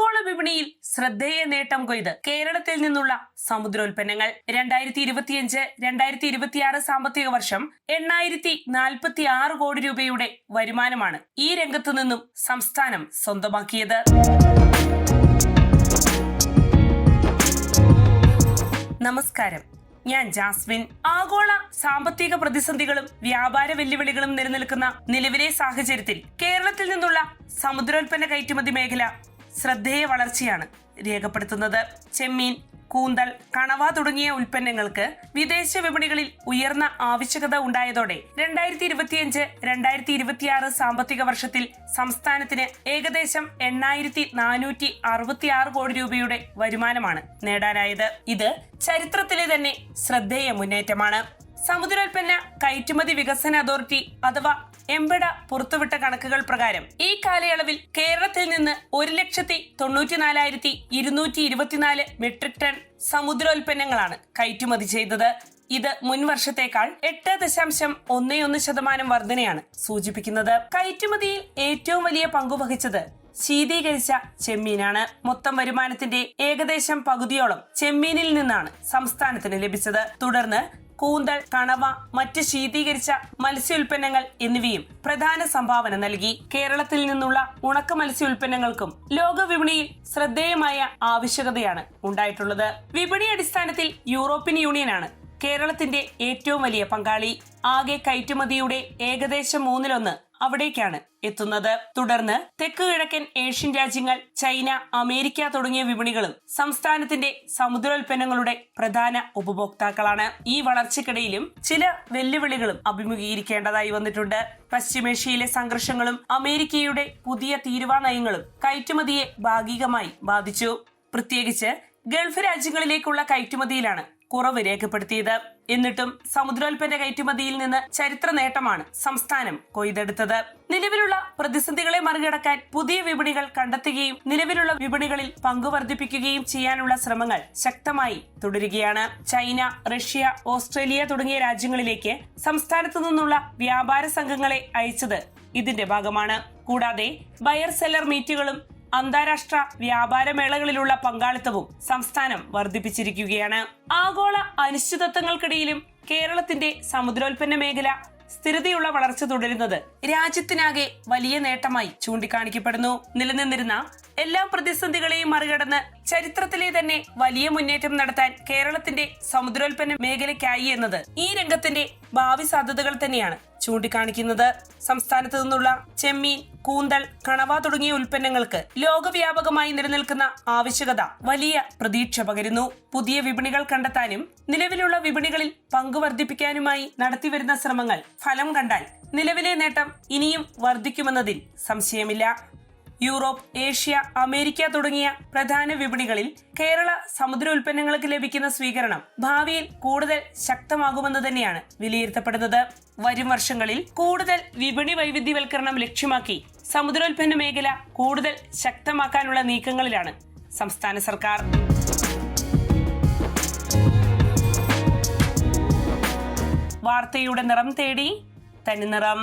ആഗോള വിപണിയിൽ ശ്രദ്ധേയ നേട്ടം കൊയ്ത് കേരളത്തിൽ നിന്നുള്ള സമുദ്രോൽപ്പന്നങ്ങൾ 2025-2026 സാമ്പത്തിക വർഷം 846 കോടി രൂപയുടെ വരുമാനമാണ് ഈ രംഗത്തു നിന്നും സംസ്ഥാനം സ്വന്തമാക്കിയത്. നമസ്കാരം, ഞാൻ ജാസ്മിൻ. ആഗോള സാമ്പത്തിക പ്രതിസന്ധികളും വ്യാപാര വെല്ലുവിളികളും നിലനിൽക്കുന്ന നിലവിലെ സാഹചര്യത്തിൽ കേരളത്തിൽ നിന്നുള്ള സമുദ്രോൽപ്പന്ന കയറ്റുമതി മേഖല ശ്രദ്ധേയ വളർച്ചയാണ് രേഖപ്പെടുത്തുന്നത്. ചെമ്മീൻ, കൂന്തൽ, കണവ തുടങ്ങിയ ഉൽപ്പന്നങ്ങൾക്ക് വിദേശ വിപണികളിൽ ഉയർന്ന ആവശ്യകത ഉണ്ടായതോടെ 2025-2026 സാമ്പത്തിക വർഷത്തിൽ സംസ്ഥാനത്തിന് ഏകദേശം 8,466 കോടി രൂപയുടെ വരുമാനമാണ് നേടാനായത്. ഇത് ചരിത്രത്തിലെ തന്നെ ശ്രദ്ധേയ മുന്നേറ്റമാണ്. സമുദ്രോൽപ്പന്ന കയറ്റുമതി വികസന അതോറിറ്റി അഥവാ എംബഡ പുറത്തുവിട്ട കണക്കുകൾ പ്രകാരം ഈ കാലയളവിൽ കേരളത്തിൽ നിന്ന് 1,94,224 മെട്രിക് ടൺ സമുദ്രോൽപ്പന്നങ്ങളാണ് കയറ്റുമതി ചെയ്തത്. ഇത് മുൻ വർഷത്തേക്കാൾ 8.11% വർധനയാണ് സൂചിപ്പിക്കുന്നത്. കയറ്റുമതിയിൽ ഏറ്റവും വലിയ പങ്കുവഹിച്ചത് ശീതീകരിച്ച ചെമ്മീനാണ്. മൊത്തം വരുമാനത്തിന്റെ ഏകദേശം പകുതിയോളം ചെമ്മീനിൽ നിന്നാണ് സംസ്ഥാനത്തിന് ലഭിച്ചത്. തുടർന്ന് കൂന്തൽ, കണവ, മറ്റ് ശീതീകരിച്ച മത്സ്യോൽപ്പന്നങ്ങൾ എന്നിവയും പ്രധാന സംഭാവന നൽകി. കേരളത്തിൽ നിന്നുള്ള ഉണക്ക മത്സ്യോൽപ്പന്നങ്ങൾക്കും ലോക വിപണിയിൽ ശ്രദ്ധേയമായ ആവശ്യകതയാണ് ഉണ്ടായിട്ടുള്ളത്. വിപണി അടിസ്ഥാനത്തിൽ യൂറോപ്യൻ യൂണിയനാണ് കേരളത്തിന്റെ ഏറ്റവും വലിയ പങ്കാളി. ആകെ കയറ്റുമതിയുടെ ഏകദേശം 1/3 അവിടേക്കാണ് എത്തുന്നത്. തുടർന്ന് തെക്ക് കിഴക്കൻ ഏഷ്യൻ രാജ്യങ്ങൾ, ചൈന, അമേരിക്ക തുടങ്ങിയ വിപണികളും സംസ്ഥാനത്തിന്റെ സമുദ്രോൽപ്പന്നങ്ങളുടെ പ്രധാന ഉപഭോക്താക്കളാണ്. ഈ വളർച്ചയ്ക്കിടയിലും ചില വെല്ലുവിളികളും അഭിമുഖീകരിക്കേണ്ടതായി വന്നിട്ടുണ്ട്. പശ്ചിമേഷ്യയിലെ സംഘർഷങ്ങളും അമേരിക്കയുടെ പുതിയ തീരുവ നയങ്ങളും കയറ്റുമതിയെ ഭാഗികമായി ബാധിച്ചു. പ്രത്യേകിച്ച് ഗൾഫ് രാജ്യങ്ങളിലേക്കുള്ള കയറ്റുമതിയിലാണ് കുറവ് രേഖപ്പെടുത്തിയത്. എന്നിട്ടും സമുദ്രോൽപ്പന്ന കയറ്റുമതിയിൽ നിന്ന് ചരിത്ര നേട്ടമാണ് സംസ്ഥാനം കൊയ്തെടുത്തത്. നിലവിലുള്ള പ്രതിസന്ധികളെ മറികടക്കാൻ പുതിയ വിപണികൾ കണ്ടെത്തുകയും നിലവിലുള്ള വിപണികളിൽ പങ്കു വർദ്ധിപ്പിക്കുകയും ചെയ്യാനുള്ള ശ്രമങ്ങൾ ശക്തമായി തുടരുകയാണ്. ചൈന, റഷ്യ, ഓസ്ട്രേലിയ തുടങ്ങിയ രാജ്യങ്ങളിലേക്ക് സംസ്ഥാനത്തു നിന്നുള്ള വ്യാപാര സംഘങ്ങളെ അയച്ചത് ഇതിന്റെ ഭാഗമാണ്. കൂടാതെ ബയർ സെല്ലർ മീറ്റുകളും അന്താരാഷ്ട്ര വ്യാപാര മേളകളിലുള്ള പങ്കാളിത്തവും സംസ്ഥാനം വർദ്ധിപ്പിച്ചിരിക്കുകയാണ്. ആഗോള അനിശ്ചിതത്വങ്ങൾക്കിടയിലും കേരളത്തിന്റെ സമുദ്രോൽപ്പന്ന മേഖല സ്ഥിരതയുള്ള വളർച്ച തുടരുന്നത് രാജ്യത്തിനാകെ വലിയ നേട്ടമായി ചൂണ്ടിക്കാണിക്കപ്പെടുന്നു. നിലനിന്നിരുന്ന എല്ലാ പ്രതിസന്ധികളെയും മറികടന്ന് ചരിത്രത്തിലെ തന്നെ വലിയ മുന്നേറ്റം നടത്താൻ കേരളത്തിന്റെ സമുദ്രോൽപ്പന്ന മേഖലയ്ക്കായി എന്നത് ഈ രംഗത്തിന്റെ ഭാവി സാധ്യതകൾ തന്നെയാണ് ചൂണ്ടിക്കാണിക്കുന്നത്. സംസ്ഥാനത്തു നിന്നുള്ള ചെമ്മീൻ, കൂന്തൽ, കണവ തുടങ്ങിയ ഉൽപ്പന്നങ്ങൾക്ക് ലോകവ്യാപകമായി നിലനിൽക്കുന്ന ആവശ്യകത വലിയ പ്രതീക്ഷ പകരുന്നു. പുതിയ വിപണികൾ കണ്ടെത്താനും നിലവിലുള്ള വിപണികളിൽ പങ്കു വർദ്ധിപ്പിക്കാനുമായി നടത്തിവരുന്ന ശ്രമങ്ങൾ ഫലം കണ്ടാൽ നിലവിലെ നേട്ടം ഇനിയും വർദ്ധിക്കുമെന്നതിൽ സംശയമില്ല. യൂറോപ്പ്, ഏഷ്യ, അമേരിക്ക തുടങ്ങിയ പ്രധാന വിപണികളിൽ കേരള സമുദ്ര ഉൽപ്പന്നങ്ങൾക്ക് ലഭിക്കുന്ന സ്വീകരണം ഭാവിയിൽ കൂടുതൽ ശക്തമാകുമെന്ന് തന്നെയാണ് വിലയിരുത്തപ്പെടുന്നത്. വരും വർഷങ്ങളിൽ കൂടുതൽ വിപണി വൈവിധ്യവൽക്കരണം ലക്ഷ്യമാക്കി സമുദ്രോൽപ്പന്ന മേഖല കൂടുതൽ ശക്തമാക്കാനുള്ള നീക്കങ്ങളിലാണ് സംസ്ഥാന സർക്കാർ. വാർത്തയുടെ നിറം തേടി തനിനിറം.